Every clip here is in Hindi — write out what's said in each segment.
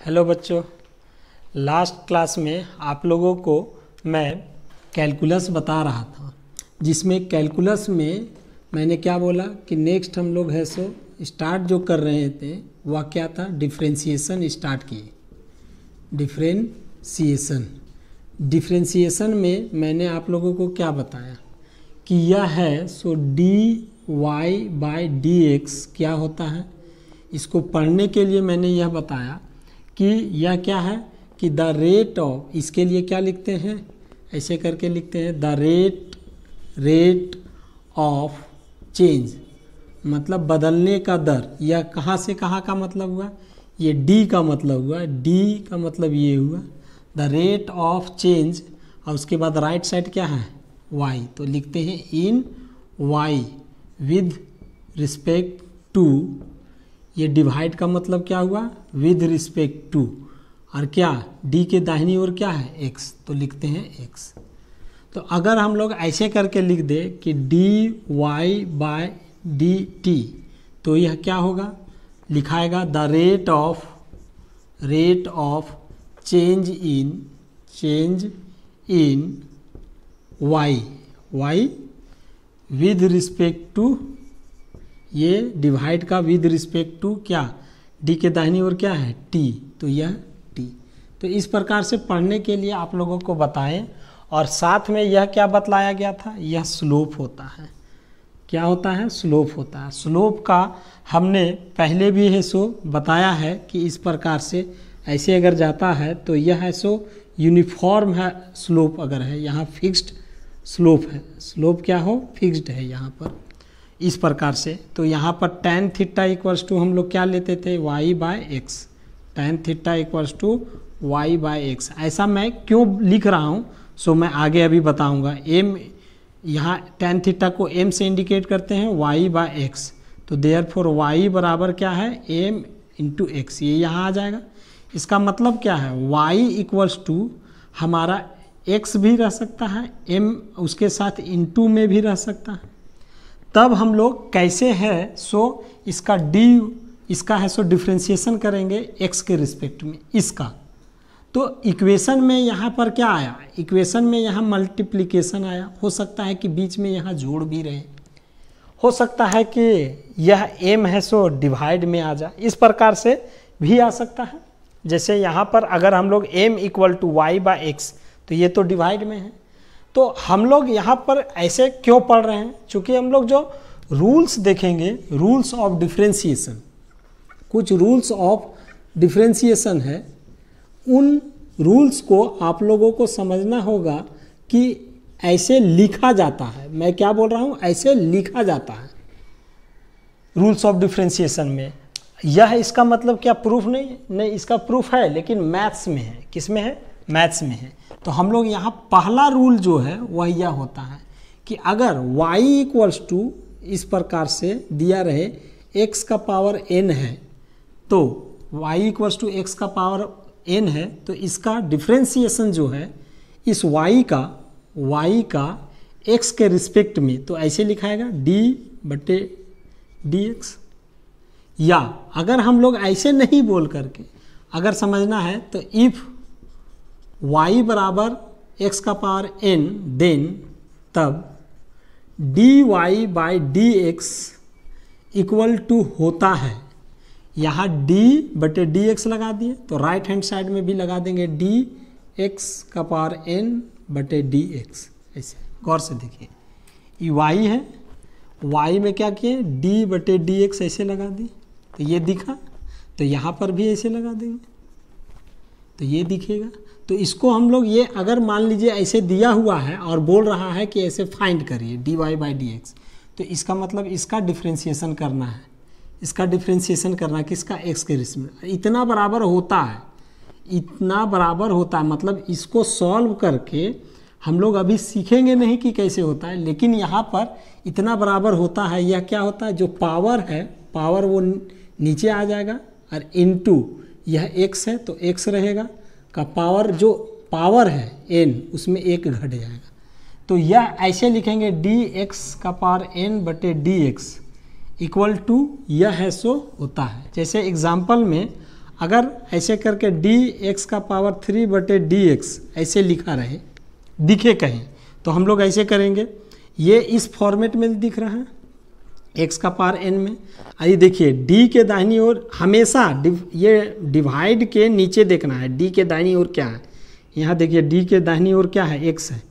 हेलो बच्चों, लास्ट क्लास में आप लोगों को मैं कैलकुलस बता रहा था, जिसमें कैलकुलस में मैंने क्या बोला कि नेक्स्ट हम लोग है सो स्टार्ट जो कर रहे थे वह क्या था, डिफ्रेंशिएशन स्टार्ट किए। डिफ्रेंशिएशन में मैंने आप लोगों को क्या बताया कि यह है सो dy बाई dx क्या होता है। इसको पढ़ने के लिए मैंने यह बताया कि यह क्या है कि द रेट ऑफ, इसके लिए क्या लिखते हैं, ऐसे करके लिखते हैं द रेट ऑफ चेंज, मतलब बदलने का दर। यह कहाँ से कहाँ का मतलब हुआ, ये डी का मतलब हुआ, डी का मतलब ये हुआ द रेट ऑफ चेंज, और उसके बाद राइट साइड क्या है वाई, तो लिखते हैं इन वाई विद रिस्पेक्ट टू, ये डिवाइड का मतलब क्या हुआ विद रिस्पेक्ट टू, और क्या डी के दाहिनी ओर क्या है एक्स, तो लिखते हैं एक्स। तो अगर हम लोग ऐसे करके लिख दे कि dy बाय dt, तो यह क्या होगा, लिखाएगा the rate of change in y with respect to, ये डिवाइड का विद रिस्पेक्ट टू क्या, डी के दाहिनी ओर क्या है टी, तो यह टी। तो इस प्रकार से पढ़ने के लिए आप लोगों को बताएं, और साथ में यह क्या बतलाया गया था, यह स्लोप होता है। क्या होता है, स्लोप होता है। स्लोप का हमने पहले भी है सो बताया है कि इस प्रकार से ऐसे अगर जाता है तो यह है सो यूनिफॉर्म है स्लोप, अगर है यहाँ फिक्स्ड स्लोप है, स्लोप क्या हो फिक्स्ड है यहाँ पर इस प्रकार से। तो यहाँ पर tan थीटा इक्वल्स टू हम लोग क्या लेते थे y by x, tan theta equals to y by x. ऐसा मैं क्यों लिख रहा हूँ सो मैं आगे अभी बताऊँगा। m यहाँ tan थीटा को m से इंडिकेट करते हैं y बाय एक्स, तो देयरफॉर y बराबर क्या है m इंटू एक्स, ये यहाँ आ जाएगा। इसका मतलब क्या है, y इक्वल्स टू हमारा x भी रह सकता है, m उसके साथ इंटू में भी रह सकता है। तब हम लोग कैसे है सो इसका इसका है सो डिफ्रेंशिएशन करेंगे x के रिस्पेक्ट में इसका। तो इक्वेशन में यहाँ पर क्या आया, इक्वेशन में यहाँ मल्टीप्लिकेशन आया, हो सकता है कि बीच में यहाँ जोड़ भी रहे, हो सकता है कि यह m है सो डिवाइड में आ जाए, इस प्रकार से भी आ सकता है। जैसे यहाँ पर अगर हम लोग m equal to y by x, तो ये तो डिवाइड में है। तो हम लोग यहाँ पर ऐसे क्यों पढ़ रहे हैं, चूँकि हम लोग जो रूल्स देखेंगे, रूल्स ऑफ डिफ्रेंशिएशन, कुछ रूल्स ऑफ डिफ्रेंशिएशन है, उन रूल्स को आप लोगों को समझना होगा कि ऐसे लिखा जाता है। मैं क्या बोल रहा हूँ, ऐसे लिखा जाता है रूल्स ऑफ डिफ्रेंशिएशन में। यह इसका मतलब क्या प्रूफ नहीं, इसका प्रूफ है, लेकिन मैथ्स में है। किस में है, मैथ्स में है। तो हम लोग यहाँ पहला रूल जो है वह यह होता है कि अगर y इक्वल्स टू इस प्रकार से दिया रहे x का पावर n है, तो y इक्वल्स टू x का पावर n है, तो इसका डिफ्रेंशिएशन जो है इस y का x के रिस्पेक्ट में, तो ऐसे लिखाएगा d बटे dx। या अगर हम लोग ऐसे नहीं बोल करके अगर समझना है, तो इफ़ y बराबर x का पावर n, देन तब dy by dx equal to होता है, यहाँ d बटे dx लगा दिए, तो राइट हैंड साइड में भी लगा देंगे dx का पावर n बटे dx। ऐसे गौर से देखिए, ये y है, y में क्या किए d बटे dx ऐसे लगा दिए, तो ये दिखा, तो यहाँ पर भी ऐसे लगा देंगे, तो ये दिखेगा। तो इसको हम लोग ये अगर मान लीजिए ऐसे दिया हुआ है और बोल रहा है कि ऐसे फाइंड करिए dy बाई dx, तो इसका मतलब इसका डिफ्रेंशिएशन करना है, इसका डिफ्रेंशिएशन करना किसका, x के रिस्पेक्ट में। इतना बराबर होता है, इतना बराबर होता है, मतलब इसको सॉल्व करके हम लोग अभी सीखेंगे नहीं कि कैसे होता है, लेकिन यहाँ पर इतना बराबर होता है। यह क्या होता है, जो पावर है, पावर वो नीचे आ जाएगा, और इनटू यह x है तो x रहेगा का पावर, जो पावर है n उसमें एक घट जाएगा। तो यह ऐसे लिखेंगे dx का पावर n बटे dx इक्वल टू यह है सो होता है। जैसे एग्जाम्पल में अगर ऐसे करके डी एक्स का पावर 3 बटे डी एक्स ऐसे लिखा रहे, दिखे कहीं, तो हम लोग ऐसे करेंगे, ये इस फॉर्मेट में दिख रहा है एक्स का पावर एन में। आइए देखिए, डी के दाहिनी ओर हमेशा ये डिवाइड के नीचे देखना है, डी के दाहिनी ओर क्या है। यहाँ देखिए डी के दाहिनी ओर क्या है, एक्स है।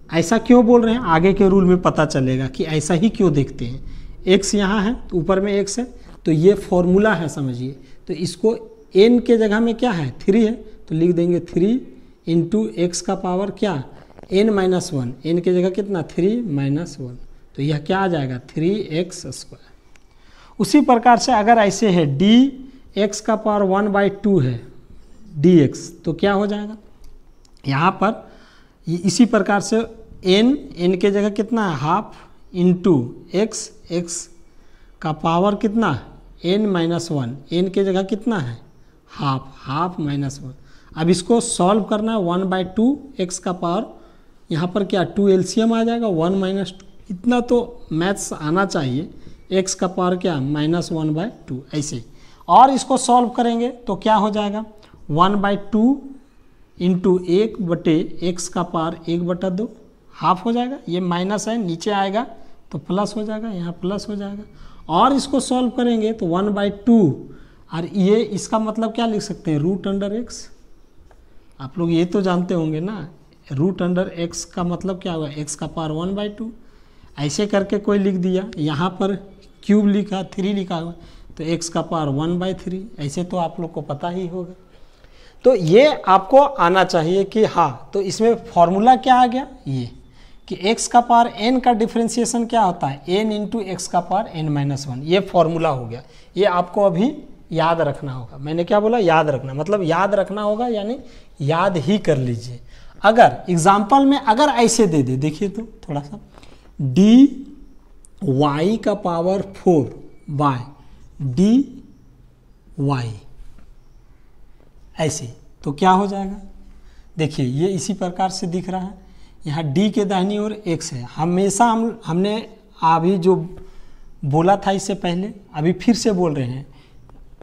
ऐसा क्यों बोल रहे हैं, आगे के रूल में पता चलेगा कि ऐसा ही क्यों देखते हैं। एक्स यहाँ है तो ऊपर में एक्स है, तो ये फॉर्मूला है समझिए। तो इसको एन के जगह में क्या है 3 है, तो लिख देंगे 3 इंटू एक्स का पावर क्या n माइनस 1, एन के जगह कितना 3 माइनस 1, तो यह क्या आ जाएगा 3x²। उसी प्रकार से अगर ऐसे है डी एक्स का पावर 1/2 है dx, तो क्या हो जाएगा यहाँ पर इसी प्रकार से n के जगह कितना है हाफ इंटू x का पावर कितना n माइनस 1, एन के जगह कितना है हाफ माइनस 1। अब इसको सॉल्व करना है 1/2 एक्स का पावर, यहाँ पर क्या 2 एलसीएम आ जाएगा 1 माइनस 2, इतना तो मैथ्स आना चाहिए। एक्स का पावर क्या -1/2 ऐसे, और इसको सॉल्व करेंगे तो क्या हो जाएगा 1/2 इंटू 1 बटे एक्स का पावर 1/2 हाफ हो जाएगा। ये माइनस है, नीचे आएगा तो प्लस हो जाएगा, यहाँ प्लस हो जाएगा। और इसको सॉल्व करेंगे तो 1/2, और ये इसका मतलब क्या लिख सकते हैं √x। आप लोग ये तो जानते होंगे ना, √x का मतलब क्या होगा x का पावर 1/2। ऐसे करके कोई लिख दिया, यहाँ पर क्यूब लिखा 3 लिखा हुआ, तो x का पावर 1/3, ऐसे तो आप लोग को पता ही होगा। तो ये आपको आना चाहिए कि हाँ, तो इसमें फॉर्मूला क्या आ गया ये कि x का पावर n का डिफ्रेंशिएशन क्या होता है n इंटू एक्स का पावर n-1, ये फॉर्मूला हो गया। ये आपको अभी याद रखना होगा। मैंने क्या बोला, याद रखना, मतलब याद रखना होगा यानी याद ही कर लीजिए। अगर एग्जाम्पल में अगर ऐसे दे दे, देखिए तो थोड़ा सा dy का पावर 4 बाय dy ऐसे, तो क्या हो जाएगा, देखिए ये इसी प्रकार से दिख रहा है। यहाँ d के दाहिनी ओर x है, हमेशा हमने अभी जो बोला था इससे पहले, अभी फिर से बोल रहे हैं,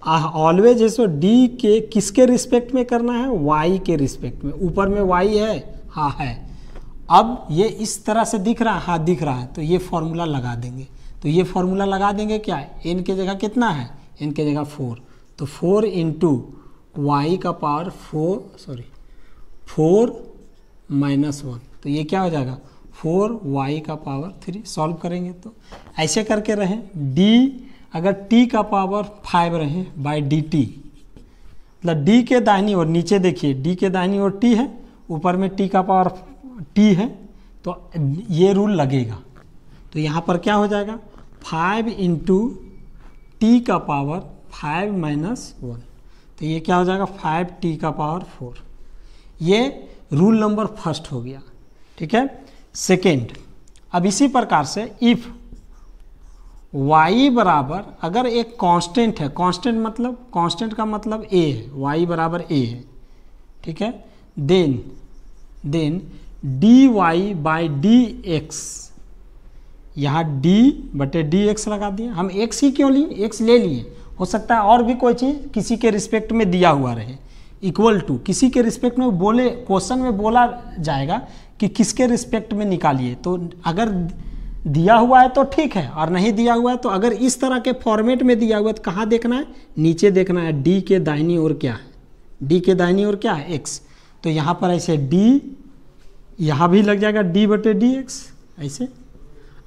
ऑलवेज है d के किसके रिस्पेक्ट में करना है, y के रिस्पेक्ट में। ऊपर में y है, हाँ है। अब ये इस तरह से दिख रहा है, हाँ दिख रहा है, तो ये फॉर्मूला लगा देंगे। तो ये फॉर्मूला लगा देंगे क्या, n के जगह कितना है, n के जगह 4, तो 4 इंटू y का पावर 4 माइनस 1, तो ये क्या हो जाएगा 4y का पावर 3। सॉल्व करेंगे तो ऐसे करके रहे d अगर t का पावर 5 रहे बाय dt, मतलब d के दाहिनी ओर, नीचे देखिए d के दाहिनी ओर t है, ऊपर में t का पावर t है, तो ये रूल लगेगा। तो यहाँ पर क्या हो जाएगा 5 इंटू टी का पावर 5 माइनस 1, तो ये क्या हो जाएगा 5t का पावर 4। ये रूल नंबर फर्स्ट हो गया, ठीक है। सेकेंड, अब इसी प्रकार से इफ y बराबर, अगर एक कांस्टेंट है, कांस्टेंट मतलब कांस्टेंट का मतलब a है, y बराबर a है, ठीक है, देन dy बाई dx, यहाँ d बटे dx लगा दिए। हम x ही क्यों लिए, x ले लिए, हो सकता है और भी कोई चीज़ किसी के रिस्पेक्ट में दिया हुआ रहे, इक्वल टू किसी के रिस्पेक्ट में बोले, क्वेश्चन में बोला जाएगा कि किसके रिस्पेक्ट में निकालिए। तो अगर दिया हुआ है तो ठीक है, और नहीं दिया हुआ है तो अगर इस तरह के फॉर्मेट में दिया हुआ है तो कहाँ देखना है, नीचे देखना है d के दाहिनी ओर क्या है, d के दाहिनी ओर क्या है x, तो यहाँ पर ऐसे d, यहाँ भी लग जाएगा d बटे dx ऐसे,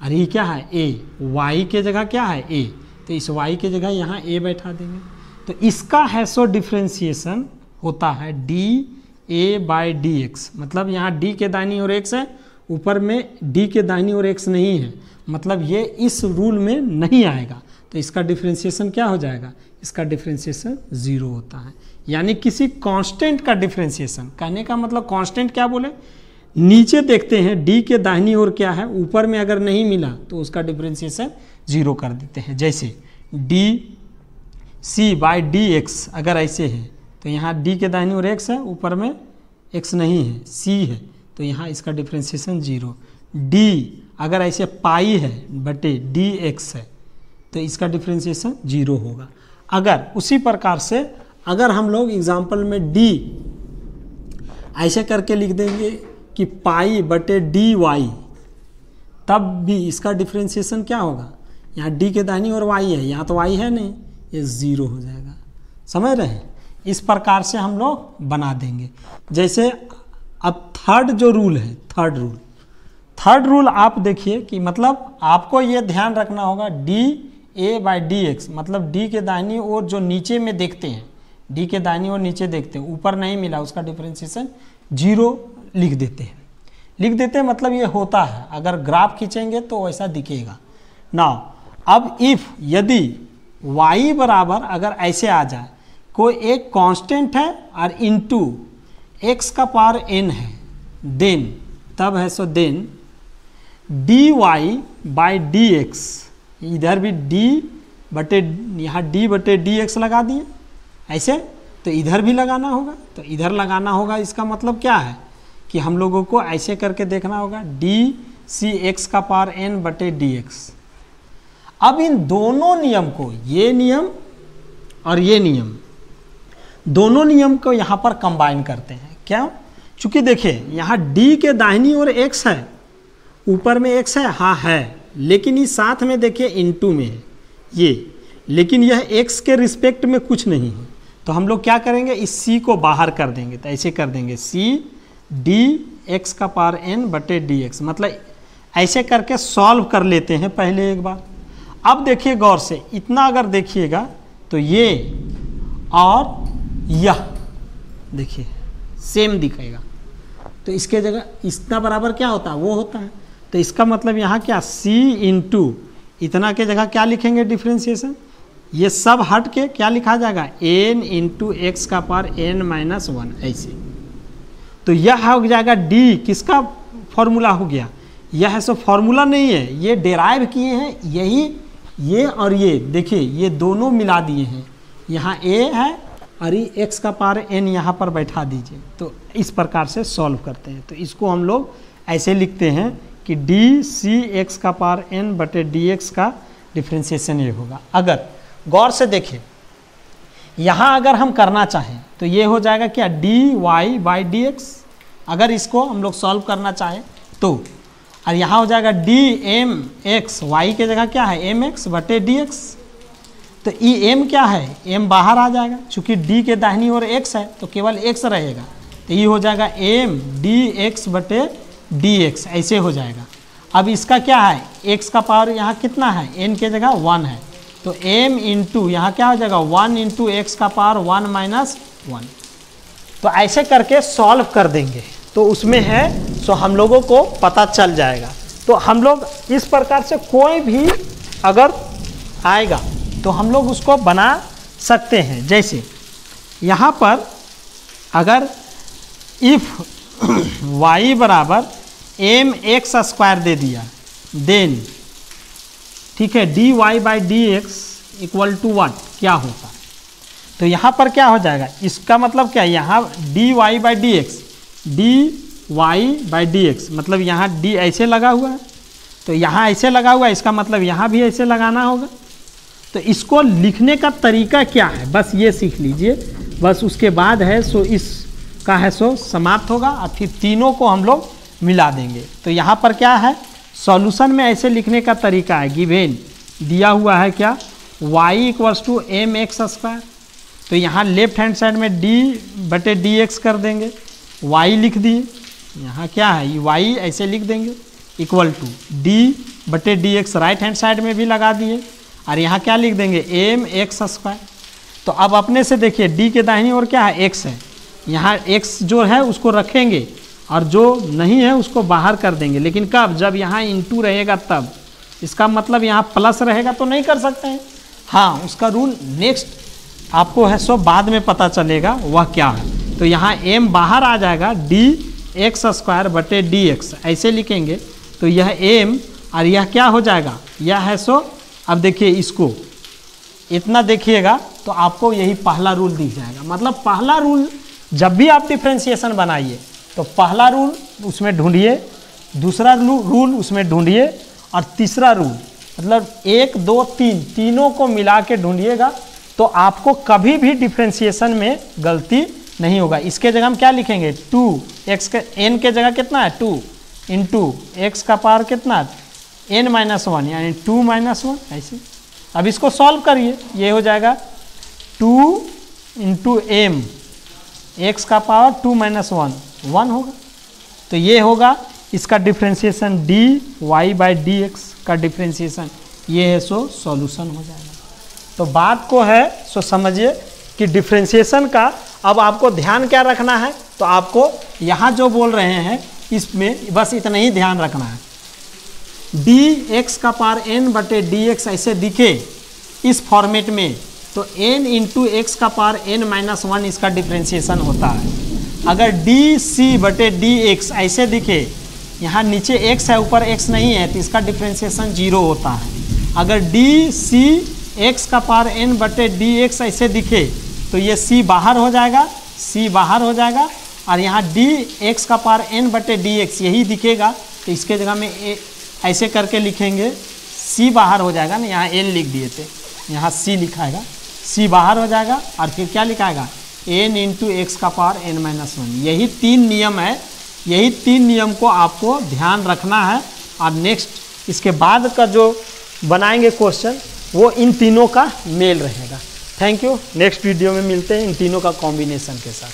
और ये क्या है a, y के जगह क्या है a, तो इस y के जगह यहाँ a बैठा देंगे। तो इसका है सो डिफ्रेंशिएशन होता है dA बाई dx, मतलब यहाँ d के दाहिनी ओर x है, ऊपर में d के दाहिनी ओर x नहीं है, मतलब ये इस रूल में नहीं आएगा। तो इसका डिफ्रेंशिएशन क्या हो जाएगा, इसका डिफ्रेंशिएशन 0 होता है। यानी किसी कांस्टेंट का डिफ्रेंशिएशन, कहने का मतलब कांस्टेंट क्या बोले, नीचे देखते हैं d के दाहिनी ओर क्या है, ऊपर में अगर नहीं मिला तो उसका डिफ्रेंशिएशन 0 कर देते हैं। जैसे dc बाई dx अगर ऐसे है, तो यहाँ d के दाहिनी ओर x है, ऊपर में x नहीं है, c है, तो यहाँ इसका डिफ्रेंशिएशन 0। d अगर ऐसे पाई है बटे dx है, तो इसका डिफ्रेंशिएशन 0 होगा। अगर उसी प्रकार से अगर हम लोग एग्जाम्पल में डी ऐसे करके लिख देंगे कि पाई बटे डी वाई, तब भी इसका डिफ्रेंशिएशन क्या होगा, यहाँ डी के दाहिनी ओर वाई है, यहाँ तो वाई है नहीं, ये 0 हो जाएगा। समझ रहे हैं? इस प्रकार से हम लोग बना देंगे। जैसे अब थर्ड जो रूल है, थर्ड रूल आप देखिए कि मतलब आपको ये ध्यान रखना होगा D A by d x, मतलब डी के दाहिनी ओर जो नीचे में देखते हैं, डी के दाहिनी ओर नीचे देखते हैं, ऊपर नहीं मिला उसका डिफ्रेंशिएशन 0 लिख देते हैं मतलब ये होता है। अगर ग्राफ खींचेंगे तो वैसा दिखेगा। नाउ अब इफ यदि y बराबर अगर ऐसे आ जाए, कोई एक कांस्टेंट है और इनटू x का पावर n है, देन तब है so then dy by d x, इधर भी d बटे यहाँ d बटे डी एक्स लगा दिए ऐसे, तो इधर भी लगाना होगा, तो इधर लगाना होगा। इसका मतलब क्या है कि हम लोगों को ऐसे करके देखना होगा डी सी एक्स का पावर n बटे डी एक्स। अब इन दोनों नियम को, ये नियम और ये नियम, दोनों नियम को यहाँ पर कंबाइन करते हैं। क्या? चूंकि देखिए यहाँ d के दाहिनी ओर x है, ऊपर में x है, हाँ है, लेकिन इस साथ में देखिए इनटू में है ये, लेकिन यह x के रिस्पेक्ट में कुछ नहीं है। तो हम लोग क्या करेंगे, इस c को बाहर कर देंगे, तो ऐसे कर देंगे c डी एक्स का पावर n बटे डी एक्स, मतलब ऐसे करके सॉल्व कर लेते हैं पहले एक बार। अब देखिए गौर से, इतना अगर देखिएगा तो ये और यह देखिए सेम दिखेगा, तो इसके जगह इतना बराबर क्या होता है, वो होता है। तो इसका मतलब यहाँ क्या, c इंटू इतना के जगह क्या लिखेंगे डिफ्रेंशिएशन, ये सब हट के क्या लिखा जाएगा, n इंटू एक्स का पावर n माइनस 1 ऐसे। तो यह हो जाएगा d, किसका फॉर्मूला हो गया, यह है सो फॉर्मूला नहीं है, ये डेराइव किए हैं, यही ये और ये देखिए ये दोनों मिला दिए हैं, यहाँ a है और ये x का पावर n यहाँ पर बैठा दीजिए। तो इस प्रकार से सॉल्व करते हैं। तो इसको हम लोग ऐसे लिखते हैं कि डी सी एक्स का पावर n बटे डी एक्स का डिफ्रेंशिएशन ये होगा। अगर गौर से देखें, यहाँ अगर हम करना चाहें तो ये हो जाएगा क्या, d y by d x, अगर इसको हम लोग सॉल्व करना चाहें तो, और यहाँ हो जाएगा डी एम एक्स, वाई के जगह क्या है एम एक्स बटे डी एक्स। तो ई एम क्या है, एम बाहर आ जाएगा, चूंकि डी के दाहिनी ओर एक्स है तो केवल एक्स रहेगा, तो ये हो जाएगा एम डी एक्स बटे डी एक्स, ऐसे हो जाएगा। अब इसका क्या है, एक्स का पावर यहाँ कितना है, एन के जगह 1 है, तो m इंटू यहाँ क्या हो जाएगा 1 इंटू एक्स का पावर 1 माइनस 1। तो ऐसे करके सॉल्व कर देंगे, तो उसमें है सो हम लोगों को पता चल जाएगा। तो हम लोग इस प्रकार से कोई भी अगर आएगा तो हम लोग उसको बना सकते हैं। जैसे यहाँ पर अगर इफ y बराबर एम एक्स स्क्वायर दे दिया, देन ठीक है d y by d x equal to what, क्या होता है, तो यहाँ पर क्या हो जाएगा, इसका मतलब क्या है, यहाँ d y by d x, d y by d x, मतलब यहाँ डी ऐसे लगा हुआ है, तो यहाँ ऐसे लगा हुआ है, इसका मतलब यहाँ भी ऐसे लगाना होगा। तो इसको लिखने का तरीका क्या है, बस ये सीख लीजिए, बस उसके बाद है सो इसका है सो समाप्त होगा, और फिर तीनों को हम लोग मिला देंगे। तो यहाँ पर क्या है, सॉल्यूशन में ऐसे लिखने का तरीका है, गिवेन दिया हुआ है क्या, y equals to m x square, तो यहाँ लेफ्ट हैंड साइड में d बटे डी एक्स कर देंगे, y लिख दिए, यहाँ क्या है ये y ऐसे लिख देंगे इक्वल टू d बटे d x, right hand side में भी लगा दिए, और यहाँ क्या लिख देंगे एम एक्स स्क्वायर। तो अब अपने से देखिए d के दाहिनी ओर क्या है, x है, यहाँ x जो है उसको रखेंगे और जो नहीं है उसको बाहर कर देंगे, लेकिन कब, जब यहाँ इंटू रहेगा तब। इसका मतलब यहाँ प्लस रहेगा तो नहीं कर सकते हैं, हाँ उसका रूल नेक्स्ट आपको है सो बाद में पता चलेगा वह क्या है। तो यहाँ m बाहर आ जाएगा, डी एक्स स्क्वायर बटे डी एक्स ऐसे लिखेंगे, तो यह m और यह क्या हो जाएगा, यह है सो, अब देखिए इसको इतना देखिएगा तो आपको यही पहला रूल दिख जाएगा। मतलब पहला रूल जब भी आप डिफ्रेंशिएशन बनाइए तो पहला रूल उसमें ढूंढिए, दूसरा रूल उसमें ढूंढिए, और तीसरा रूल मतलब 1 2 3 तीनों को मिला के ढूंढिएगा तो आपको कभी भी डिफ्रेंसिएशन में गलती नहीं होगा। इसके जगह हम क्या लिखेंगे 2x के n के जगह कितना है 2 इंटू एक्स का पावर कितना n-1 यानी 2 - 1 ऐसे। अब इसको सॉल्व करिए, ये हो जाएगा 2 इंटू m एक्स का पावर 2 - 1 होगा। तो ये होगा इसका डिफ्रेंसिएशन dy/dx का डिफ्रेंसिएशन, ये है सो सॉल्यूशन हो जाएगा। तो बात को है सो समझिए कि डिफ्रेंसिएशन का अब आपको ध्यान क्या रखना है, तो आपको यहाँ जो बोल रहे हैं इसमें बस इतना ही ध्यान रखना है। dx का पावर n/dx ऐसे दिखे इस फॉर्मेट में, तो n इंटू एक्स का पावर n-1 इसका डिफ्रेंसिएशन होता है। अगर dc/dx ऐसे दिखे, यहाँ नीचे x है ऊपर x नहीं है, तो इसका डिफ्रेंसिएशन 0 होता है। अगर dc x का पावर n/dx ऐसे दिखे, तो ये c बाहर हो जाएगा, c बाहर हो जाएगा, और यहाँ dx का पावर n/dx यही दिखेगा, तो इसके जगह में ऐसे करके लिखेंगे, c बाहर हो जाएगा ना, यहाँ n लिख दिए थे, यहाँ c लिखाएगा, c बाहर हो जाएगा, और फिर क्या लिखाएगा n इंटू एक्स का पावर n-1। यही 3 नियम है, यही 3 नियम को आपको ध्यान रखना है। और नेक्स्ट इसके बाद का जो बनाएंगे क्वेश्चन वो इन तीनों का मेल रहेगा। Thank you. नेक्स्ट वीडियो में मिलते हैं इन तीनों का कॉम्बिनेशन के साथ।